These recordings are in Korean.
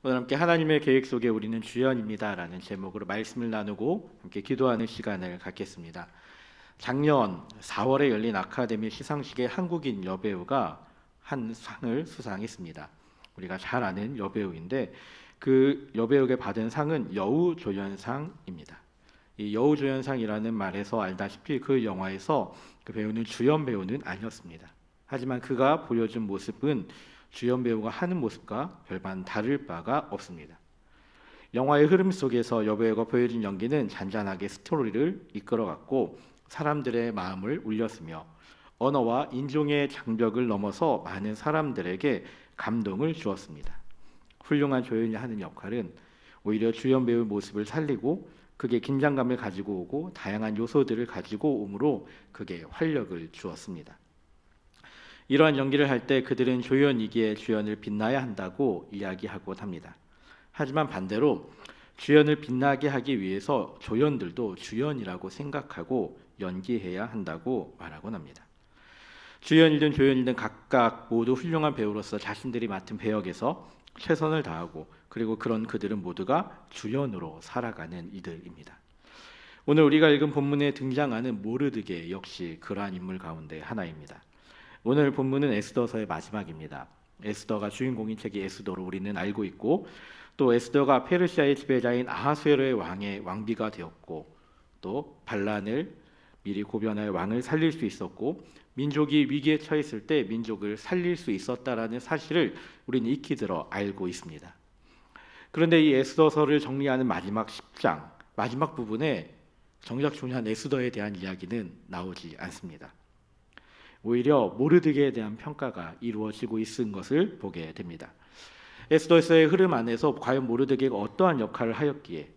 오늘 함께 하나님의 계획 속에 우리는 주연입니다라는 제목으로 말씀을 나누고 함께 기도하는 시간을 갖겠습니다. 작년 4월에 열린 아카데미 시상식에 한국인 여배우가 한 상을 수상했습니다. 우리가 잘 아는 여배우인데 그 여배우에게 받은 상은 여우조연상입니다. 이 여우조연상이라는 말에서 알다시피 그 영화에서 그 배우는 주연 배우는 아니었습니다. 하지만 그가 보여준 모습은 주연 배우가 하는 모습과 별반 다를 바가 없습니다. 영화의 흐름 속에서 여배우가 보여준 연기는 잔잔하게 스토리를 이끌어갔고 사람들의 마음을 울렸으며 언어와 인종의 장벽을 넘어서 많은 사람들에게 감동을 주었습니다. 훌륭한 조연이 하는 역할은 오히려 주연 배우의 모습을 살리고 그게 긴장감을 가지고 오고 다양한 요소들을 가지고 오므로 그게 활력을 주었습니다. 이러한 연기를 할 때 그들은 조연이기에 주연을 빛나야 한다고 이야기하곤 합니다. 하지만 반대로 주연을 빛나게 하기 위해서 조연들도 주연이라고 생각하고 연기해야 한다고 말하곤 합니다. 주연이든 조연이든 각각 모두 훌륭한 배우로서 자신들이 맡은 배역에서 최선을 다하고 그리고 그런 그들은 모두가 주연으로 살아가는 이들입니다. 오늘 우리가 읽은 본문에 등장하는 모르드게 역시 그러한 인물 가운데 하나입니다. 오늘 본문은 에스더서의 마지막입니다. 에스더가 주인공인 책이 에스더로 우리는 알고 있고 또 에스더가 페르시아의 지배자인 아하수에로의 왕의 왕비가 되었고 또 반란을 미리 고변하여 왕을 살릴 수 있었고 민족이 위기에 처했을 때 민족을 살릴 수 있었다라는 사실을 우리는 익히 들어 알고 있습니다. 그런데 이 에스더서를 정리하는 마지막 10장 마지막 부분에 정작 중요한 에스더에 대한 이야기는 나오지 않습니다. 오히려 모르드게에 대한 평가가 이루어지고 있는 것을 보게 됩니다. 에스더서의 흐름 안에서 과연 모르드게가 어떠한 역할을 하였기에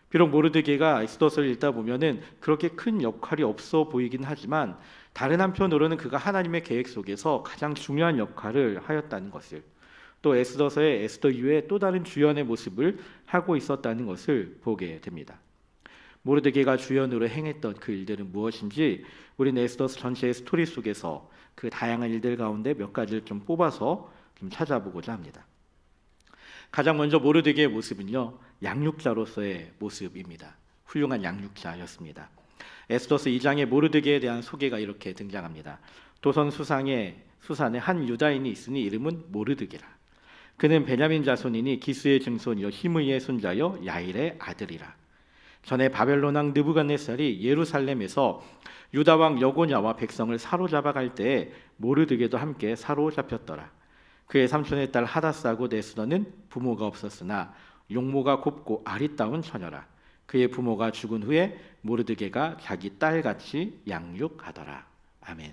비록 모르드게가 에스더서를 읽다 보면은 그렇게 큰 역할이 없어 보이긴 하지만 다른 한편으로는 그가 하나님의 계획 속에서 가장 중요한 역할을 하였다는 것을 또 에스더서의 에스더 이외에 또 다른 주연의 모습을 하고 있었다는 것을 보게 됩니다. 모르드게가 주연으로 행했던 그 일들은 무엇인지 우리는 에스더서 전체의 스토리 속에서 그 다양한 일들 가운데 몇 가지를 좀 뽑아서 좀 찾아보고자 합니다. 가장 먼저 모르드게의 모습은요, 양육자로서의 모습입니다. 훌륭한 양육자였습니다. 에스더서 2장에 모르드게에 대한 소개가 이렇게 등장합니다. 도선 수산에 한 유다인이 있으니 이름은 모르드게라. 그는 베냐민 자손이니 기스의 증손이요 시므이의 손자요 야일의 아들이라. 전에 바벨론 왕 느부갓네살이 예루살렘에서 유다 왕 여고냐와 백성을 사로잡아갈 때에 모르드게도 함께 사로잡혔더라. 그의 삼촌의 딸 하다사고 네스더는 부모가 없었으나 용모가 곱고 아리따운 처녀라. 그의 부모가 죽은 후에 모르드게가 자기 딸같이 양육하더라. 아멘.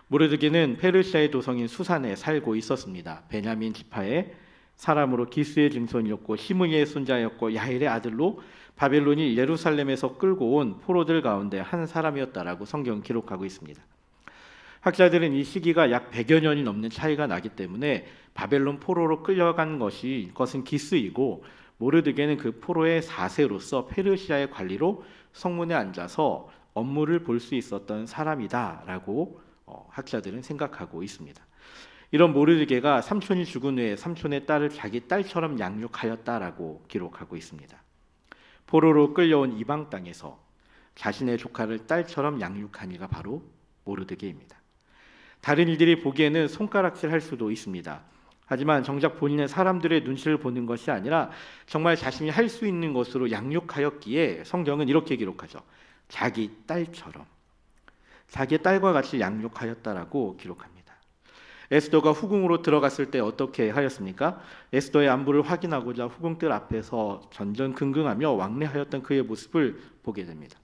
모르드게는 페르시아의 도성인 수산에 살고 있었습니다. 베냐민 지파의 사람으로 기스의 증손이었고 시므이의 손자였고 야일의 아들로 바벨론이 예루살렘에서 끌고 온 포로들 가운데 한 사람이었다라고 성경 기록하고 있습니다. 학자들은 이 시기가 약 100여 년이 넘는 차이가 나기 때문에 바벨론 포로로 끌려간 것은 기스이고 모르드게는 그 포로의 4세로서 페르시아의 관리로 성문에 앉아서 업무를 볼 수 있었던 사람이다라고 학자들은 생각하고 있습니다. 이런 모르드게가 삼촌이 죽은 후에 삼촌의 딸을 자기 딸처럼 양육하였다라고 기록하고 있습니다. 포로로 끌려온 이방 땅에서 자신의 조카를 딸처럼 양육한 이가 바로 모르드게입니다. 다른 이들이 보기에는 손가락질 할 수도 있습니다. 하지만 정작 본인의 사람들의 눈치를 보는 것이 아니라 정말 자신이 할 수 있는 것으로 양육하였기에 성경은 이렇게 기록하죠. 자기 딸처럼, 자기 딸과 같이 양육하였다라고 기록합니다. 에스더가 후궁으로 들어갔을 때 어떻게 하였습니까? 에스더의 안부를 확인하고자 후궁들 앞에서 전전긍긍하며 왕래하였던 그의 모습을 보게 됩니다.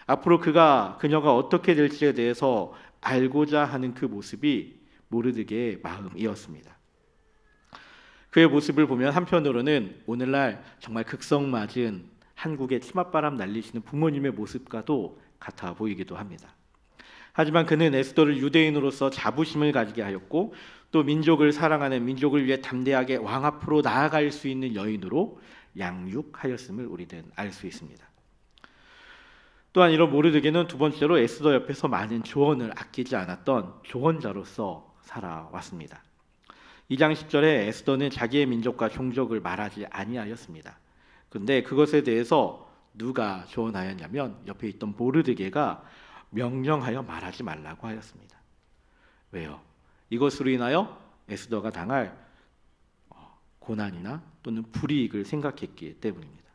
앞으로 그녀가 어떻게 될지에 대해서 알고자 하는 그 모습이 모르드게의 마음이었습니다. 그의 모습을 보면 한편으로는 오늘날 정말 극성맞은 한국의 치맛바람 날리시는 부모님의 모습과도 같아 보이기도 합니다. 하지만 그는 에스더를 유대인으로서 자부심을 가지게 하였고 또 민족을 사랑하는 민족을 위해 담대하게 왕 앞으로 나아갈 수 있는 여인으로 양육하였음을 우리는 알 수 있습니다. 또한 이런 모르드게는 두 번째로 에스더 옆에서 많은 조언을 아끼지 않았던 조언자로서 살아왔습니다. 2장 10절에 에스더는 자기의 민족과 종족을 말하지 아니하였습니다. 그런데 그것에 대해서 누가 조언하였냐면 옆에 있던 모르드게가 명령하여 말하지 말라고 하였습니다. 왜요? 이것으로 인하여 에스더가 당할 고난이나 또는 불이익을 생각했기 때문입니다.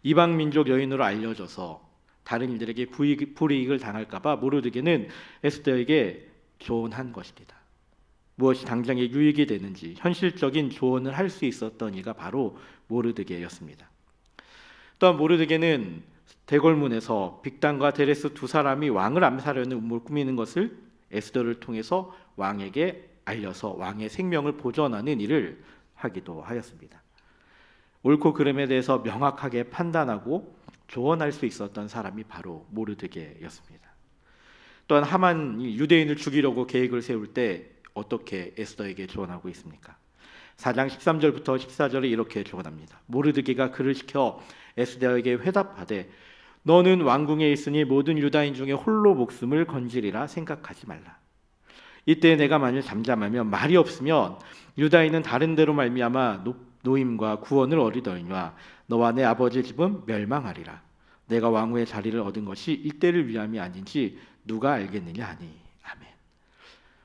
이방 민족 여인으로 알려져서 다른 이들에게 불이익을 당할까 봐 모르드게는 에스더에게 조언한 것입니다. 무엇이 당장에 유익이 되는지 현실적인 조언을 할 수 있었던 이가 바로 모르드게였습니다. 또한 모르드게는 대궐문에서 빅단과 데레스 두 사람이 왕을 암살하려는 음모를 꾸미는 것을 에스더를 통해서 왕에게 알려서 왕의 생명을 보존하는 일을 하기도 하였습니다. 옳고 그름에 대해서 명확하게 판단하고 조언할 수 있었던 사람이 바로 모르드게였습니다. 또한 하만이 유대인을 죽이려고 계획을 세울 때 어떻게 에스더에게 조언하고 있습니까? 4장 13절부터 14절에 이렇게 조언합니다. 모르드게가 그를 시켜 에스더에게 회답하되 너는 왕궁에 있으니 모든 유다인 중에 홀로 목숨을 건지리라 생각하지 말라. 이때 내가 만일 잠잠하면 말이 없으면 유다인은 다른 데로 말미암아 노임과 구원을 얻으더니와 너와 내 아버지 집은 멸망하리라. 내가 왕후의 자리를 얻은 것이 이때를 위함이 아닌지 누가 알겠느냐 하니. 아멘.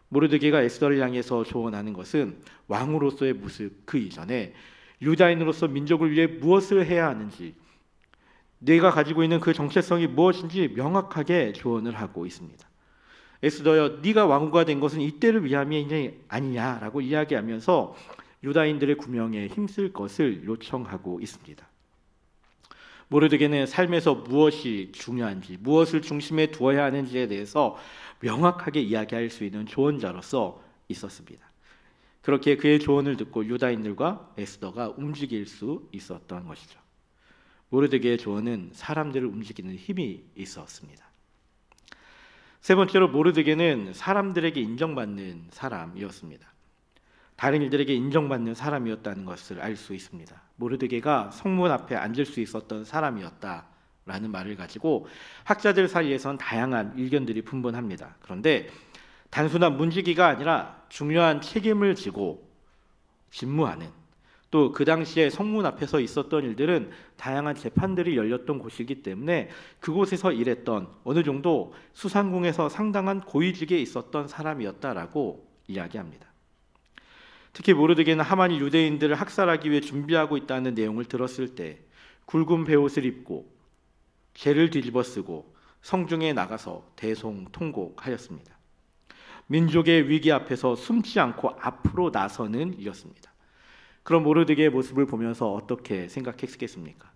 모르드게가 에스더를 향해서 조언하는 것은 왕으로서의 모습 그 이전에 유다인으로서 민족을 위해 무엇을 해야 하는지 내가 가지고 있는 그 정체성이 무엇인지 명확하게 조언을 하고 있습니다. 에스더여 네가 왕후가 된 것은 이때를 위함이 아니냐라고 이야기하면서 유다인들의 구명에 힘쓸 것을 요청하고 있습니다. 모르드게는 삶에서 무엇이 중요한지 무엇을 중심에 두어야 하는지에 대해서 명확하게 이야기할 수 있는 조언자로서 있었습니다. 그렇게 그의 조언을 듣고 유다인들과 에스더가 움직일 수 있었던 것이죠. 모르드게의 조언은 사람들을 움직이는 힘이 있었습니다. 세 번째로 모르드게는 사람들에게 인정받는 사람이었습니다. 다른 이들에게 인정받는 사람이었다는 것을 알 수 있습니다. 모르드게가 성문 앞에 앉을 수 있었던 사람이었다라는 말을 가지고 학자들 사이에선 다양한 의견들이 분분합니다. 그런데 단순한 문지기가 아니라 중요한 책임을 지고 직무하는, 또 그 당시에 성문 앞에서 있었던 일들은 다양한 재판들이 열렸던 곳이기 때문에 그곳에서 일했던 어느 정도 수상궁에서 상당한 고위직에 있었던 사람이었다라고 이야기합니다. 특히 모르드게는 하만이 유대인들을 학살하기 위해 준비하고 있다는 내용을 들었을 때 굵은 베옷을 입고 죄를 뒤집어 쓰고 성중에 나가서 대송통곡하였습니다. 민족의 위기 앞에서 숨지 않고 앞으로 나서는 이였습니다. 그런 모르드게의 모습을 보면서 어떻게 생각했겠습니까?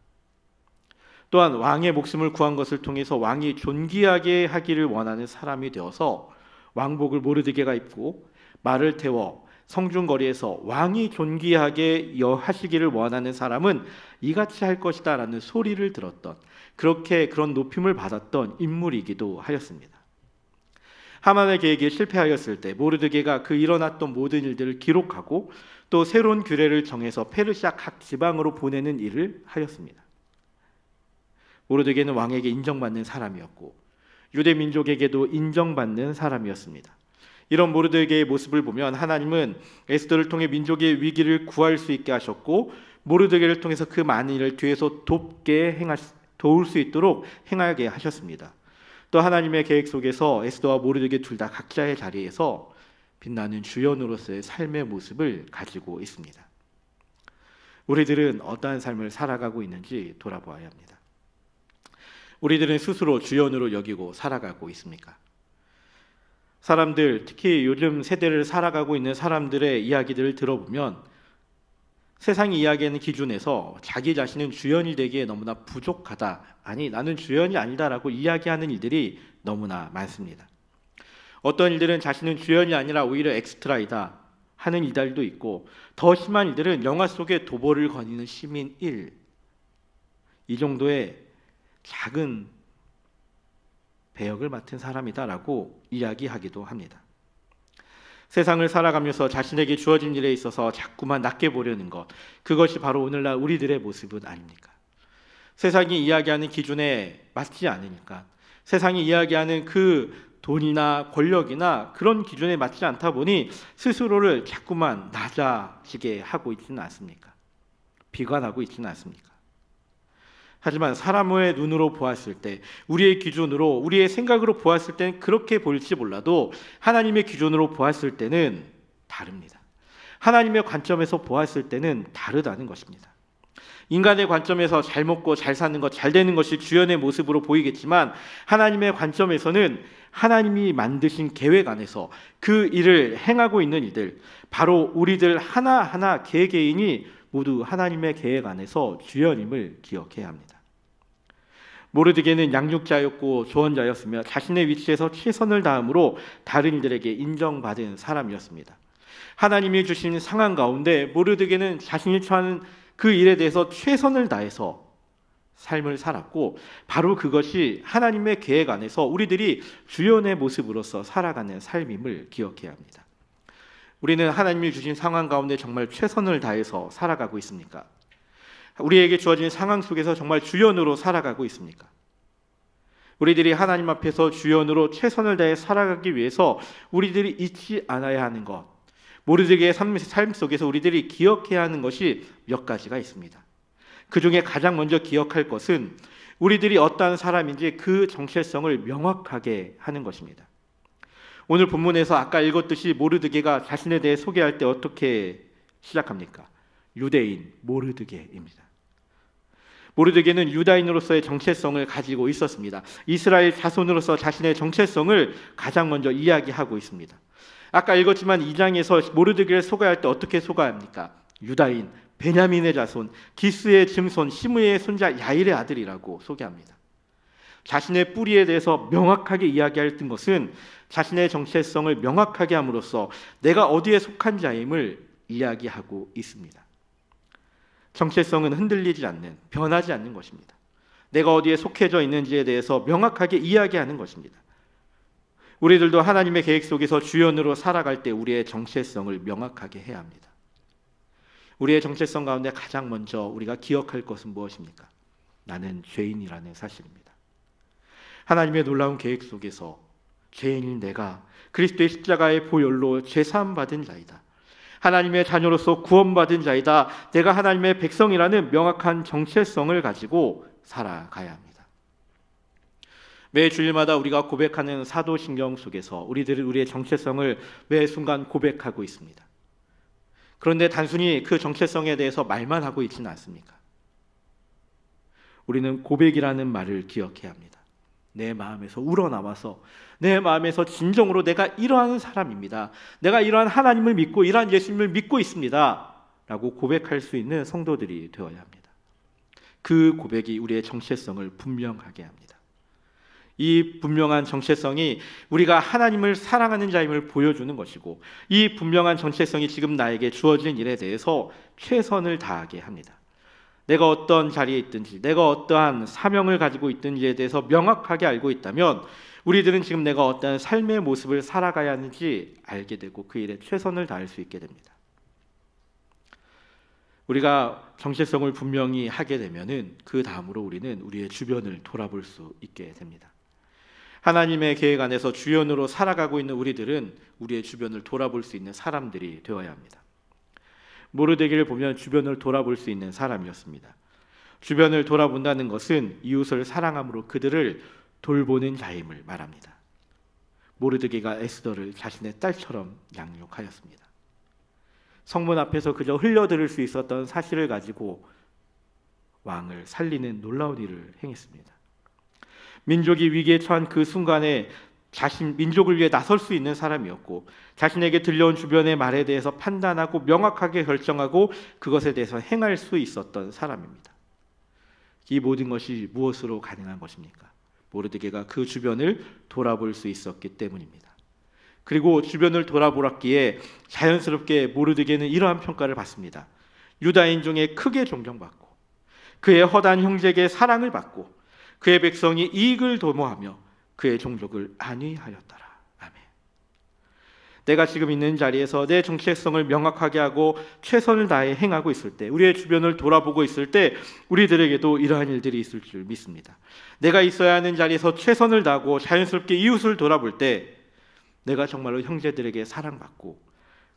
또한 왕의 목숨을 구한 것을 통해서 왕이 존귀하게 하기를 원하는 사람이 되어서 왕복을 모르드게가 입고 말을 태워 성중거리에서 왕이 존귀하게 하시기를 원하는 사람은 이같이 할 것이다 라는 소리를 들었던, 그렇게 그런 높임을 받았던 인물이기도 하였습니다. 하만의 계획이 실패하였을 때 모르드게가 그 일어났던 모든 일들을 기록하고 또 새로운 규례를 정해서 페르시아 각 지방으로 보내는 일을 하였습니다. 모르드게는 왕에게 인정받는 사람이었고 유대 민족에게도 인정받는 사람이었습니다. 이런 모르드게의 모습을 보면 하나님은 에스더를 통해 민족의 위기를 구할 수 있게 하셨고 모르드게를 통해서 그 많은 일을 뒤에서 도울 수 있도록 행하게 하셨습니다. 또 하나님의 계획 속에서 에스더와 모르드게 둘 다 각자의 자리에서 빛나는 주연으로서의 삶의 모습을 가지고 있습니다. 우리들은 어떠한 삶을 살아가고 있는지 돌아보아야 합니다. 우리들은 스스로 주연으로 여기고 살아가고 있습니까? 사람들, 특히 요즘 세대를 살아가고 있는 사람들의 이야기들을 들어보면 세상이 이야기하는 기준에서 자기 자신은 주연이 되기에 너무나 부족하다, 아니 나는 주연이 아니다라고 이야기하는 일들이 너무나 많습니다. 어떤 일들은 자신은 주연이 아니라 오히려 엑스트라이다 하는 이들도 있고, 더 심한 이들은 영화 속에 도보를 거니는 시민 1, 이 정도의 작은 배역을 맡은 사람이다라고 이야기하기도 합니다. 세상을 살아가면서 자신에게 주어진 일에 있어서 자꾸만 낮게 보려는 것, 그것이 바로 오늘날 우리들의 모습은 아닙니까? 세상이 이야기하는 기준에 맞지 않으니까, 세상이 이야기하는 그 돈이나 권력이나 그런 기준에 맞지 않다 보니 스스로를 자꾸만 낮아지게 하고 있지는 않습니까? 비관하고 있지는 않습니까? 하지만 사람의 눈으로 보았을 때, 우리의 기준으로, 우리의 생각으로 보았을 때는 그렇게 보일지 몰라도 하나님의 기준으로 보았을 때는 다릅니다. 하나님의 관점에서 보았을 때는 다르다는 것입니다. 인간의 관점에서 잘 먹고 잘 사는 것, 잘 되는 것이 주연의 모습으로 보이겠지만 하나님의 관점에서는 하나님이 만드신 계획 안에서 그 일을 행하고 있는 이들, 바로 우리들 하나하나 개개인이 모두 하나님의 계획 안에서 주연임을 기억해야 합니다. 모르드게는 양육자였고 조언자였으며 자신의 위치에서 최선을 다함으로 다른 이들에게 인정받은 사람이었습니다. 하나님이 주신 상황 가운데 모르드게는 자신이 처한 그 일에 대해서 최선을 다해서 삶을 살았고, 바로 그것이 하나님의 계획 안에서 우리들이 주연의 모습으로서 살아가는 삶임을 기억해야 합니다. 우리는 하나님이 주신 상황 가운데 정말 최선을 다해서 살아가고 있습니까? 우리에게 주어진 상황 속에서 정말 주연으로 살아가고 있습니까? 우리들이 하나님 앞에서 주연으로 최선을 다해 살아가기 위해서 우리들이 잊지 않아야 하는 것, 모르드게의 삶 속에서 우리들이 기억해야 하는 것이 몇 가지가 있습니다. 그 중에 가장 먼저 기억할 것은 우리들이 어떠한 사람인지 그 정체성을 명확하게 하는 것입니다. 오늘 본문에서 아까 읽었듯이 모르드게가 자신에 대해 소개할 때 어떻게 시작합니까? 유대인 모르드게입니다. 모르드게는 유다인으로서의 정체성을 가지고 있었습니다. 이스라엘 자손으로서 자신의 정체성을 가장 먼저 이야기하고 있습니다. 아까 읽었지만 2장에서 모르드게를 소개할 때 어떻게 소개합니까? 유다인, 베냐민의 자손, 기스의 증손, 시므의 손자 야일의 아들이라고 소개합니다. 자신의 뿌리에 대해서 명확하게 이야기할 것은 자신의 정체성을 명확하게 함으로써 내가 어디에 속한 자임을 이야기하고 있습니다. 정체성은 흔들리지 않는, 변하지 않는 것입니다. 내가 어디에 속해져 있는지에 대해서 명확하게 이야기하는 것입니다. 우리들도 하나님의 계획 속에서 주연으로 살아갈 때 우리의 정체성을 명확하게 해야 합니다. 우리의 정체성 가운데 가장 먼저 우리가 기억할 것은 무엇입니까? 나는 죄인이라는 사실입니다. 하나님의 놀라운 계획 속에서 죄인인 내가 그리스도의 십자가의 보혈로 죄사함 받은 자이다. 하나님의 자녀로서 구원받은 자이다. 내가 하나님의 백성이라는 명확한 정체성을 가지고 살아가야 합니다. 매 주일마다 우리가 고백하는 사도신경 속에서 우리들이 우리의 정체성을 매 순간 고백하고 있습니다. 그런데 단순히 그 정체성에 대해서 말만 하고 있지는 않습니까? 우리는 고백이라는 말을 기억해야 합니다. 내 마음에서 우러나와서 내 마음에서 진정으로 내가 이러한 사람입니다. 내가 이러한 하나님을 믿고 이러한 예수님을 믿고 있습니다. 라고 고백할 수 있는 성도들이 되어야 합니다. 그 고백이 우리의 정체성을 분명하게 합니다. 이 분명한 정체성이 우리가 하나님을 사랑하는 자임을 보여주는 것이고, 이 분명한 정체성이 지금 나에게 주어진 일에 대해서 최선을 다하게 합니다. 내가 어떤 자리에 있든지, 내가 어떠한 사명을 가지고 있든지에 대해서 명확하게 알고 있다면 우리들은 지금 내가 어떠한 삶의 모습을 살아가야 하는지 알게 되고 그 일에 최선을 다할 수 있게 됩니다. 우리가 정체성을 분명히 하게 되면은 그 다음으로 우리는 우리의 주변을 돌아볼 수 있게 됩니다. 하나님의 계획 안에서 주연으로 살아가고 있는 우리들은 우리의 주변을 돌아볼 수 있는 사람들이 되어야 합니다. 모르드게를 보면 주변을 돌아볼 수 있는 사람이었습니다. 주변을 돌아본다는 것은 이웃을 사랑함으로 그들을 돌보는 자임을 말합니다. 모르드게가 에스더를 자신의 딸처럼 양육하였습니다. 성문 앞에서 그저 흘려들을 수 있었던 사실을 가지고 왕을 살리는 놀라운 일을 행했습니다. 민족이 위기에 처한 그 순간에 민족을 위해 나설 수 있는 사람이었고, 자신에게 들려온 주변의 말에 대해서 판단하고 명확하게 결정하고 그것에 대해서 행할 수 있었던 사람입니다. 이 모든 것이 무엇으로 가능한 것입니까? 모르드게가 그 주변을 돌아볼 수 있었기 때문입니다. 그리고 주변을 돌아보았기에 자연스럽게 모르드게는 이러한 평가를 받습니다. 유다인 중에 크게 존경받고 그의 허다한 형제에게 사랑을 받고 그의 백성이 이익을 도모하며 그의 종족을 안위하였더라. 아멘. 내가 지금 있는 자리에서 내 정체성을 명확하게 하고 최선을 다해 행하고 있을 때, 우리의 주변을 돌아보고 있을 때 우리들에게도 이러한 일들이 있을 줄 믿습니다. 내가 있어야 하는 자리에서 최선을 다하고 자연스럽게 이웃을 돌아볼 때 내가 정말로 형제들에게 사랑받고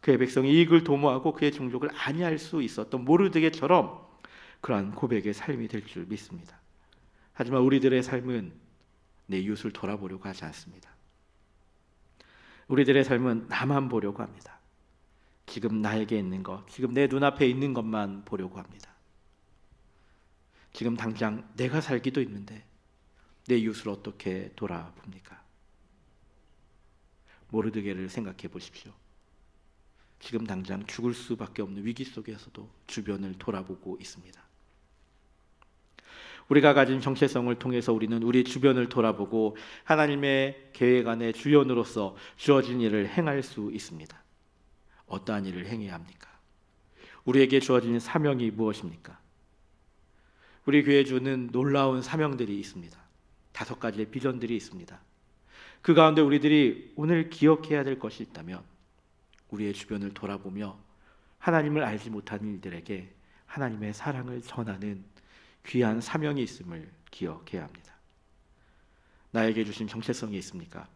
그의 백성이 이익을 도모하고 그의 종족을 안위할 수 있었던 모르드게처럼 그러한 고백의 삶이 될 줄 믿습니다. 하지만 우리들의 삶은 내 이웃을 돌아보려고 하지 않습니다. 우리들의 삶은 나만 보려고 합니다. 지금 나에게 있는 것, 지금 내 눈앞에 있는 것만 보려고 합니다. 지금 당장 내가 살기도 있는데 내 이웃을 어떻게 돌아봅니까? 모르드게를 생각해 보십시오. 지금 당장 죽을 수밖에 없는 위기 속에서도 주변을 돌아보고 있습니다. 우리가 가진 정체성을 통해서 우리는 우리 주변을 돌아보고 하나님의 계획 안에 주연으로서 주어진 일을 행할 수 있습니다. 어떠한 일을 행해야 합니까? 우리에게 주어진 사명이 무엇입니까? 우리 교회 주는 놀라운 사명들이 있습니다. 5가지의 비전들이 있습니다. 그 가운데 우리들이 오늘 기억해야 될 것이 있다면 우리의 주변을 돌아보며 하나님을 알지 못하는 이들에게 하나님의 사랑을 전하는 귀한 사명이 있음을 기억해야 합니다. 나에게 주신 정체성이 있습니까?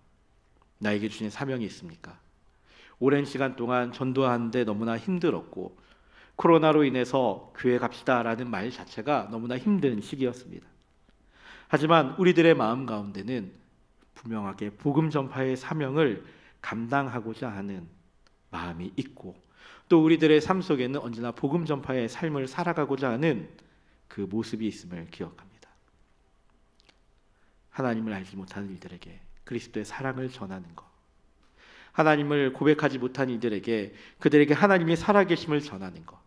나에게 주신 사명이 있습니까? 오랜 시간 동안 전도하는데 너무나 힘들었고 코로나로 인해서 교회 갑시다라는 말 자체가 너무나 힘든 시기였습니다. 하지만 우리들의 마음 가운데는 분명하게 복음 전파의 사명을 감당하고자 하는 마음이 있고 또 우리들의 삶 속에는 언제나 복음 전파의 삶을 살아가고자 하는 그 모습이 있음을 기억합니다. 하나님을 알지 못하는 이들에게 그리스도의 사랑을 전하는 것, 하나님을 고백하지 못한 이들에게 그들에게 하나님이 살아계심을 전하는 것,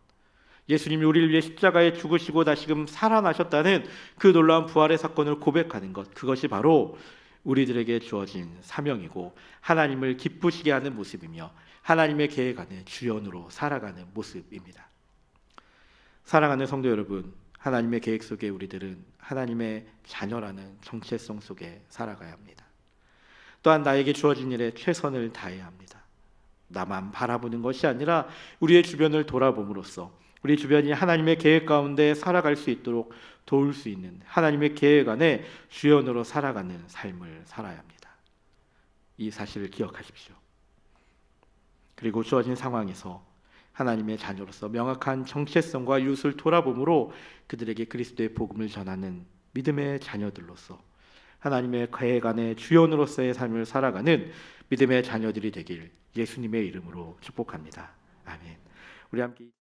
예수님이 우리를 위해 십자가에 죽으시고 다시금 살아나셨다는 그 놀라운 부활의 사건을 고백하는 것, 그것이 바로 우리들에게 주어진 사명이고 하나님을 기쁘시게 하는 모습이며 하나님의 계획 안에 주연으로 살아가는 모습입니다. 사랑하는 성도 여러분, 하나님의 계획 속에 우리들은 하나님의 자녀라는 정체성 속에 살아가야 합니다. 또한 나에게 주어진 일에 최선을 다해야 합니다. 나만 바라보는 것이 아니라 우리의 주변을 돌아봄으로써 우리 주변이 하나님의 계획 가운데 살아갈 수 있도록 도울 수 있는 하나님의 계획 안에 주연으로 살아가는 삶을 살아야 합니다. 이 사실을 기억하십시오. 그리고 주어진 상황에서 하나님의 자녀로서 명확한 정체성과 이웃을 돌아봄으로 그들에게 그리스도의 복음을 전하는 믿음의 자녀들로서 하나님의 계획 안에 주연으로서의 삶을 살아가는 믿음의 자녀들이 되길 예수님의 이름으로 축복합니다. 아멘. 우리 함께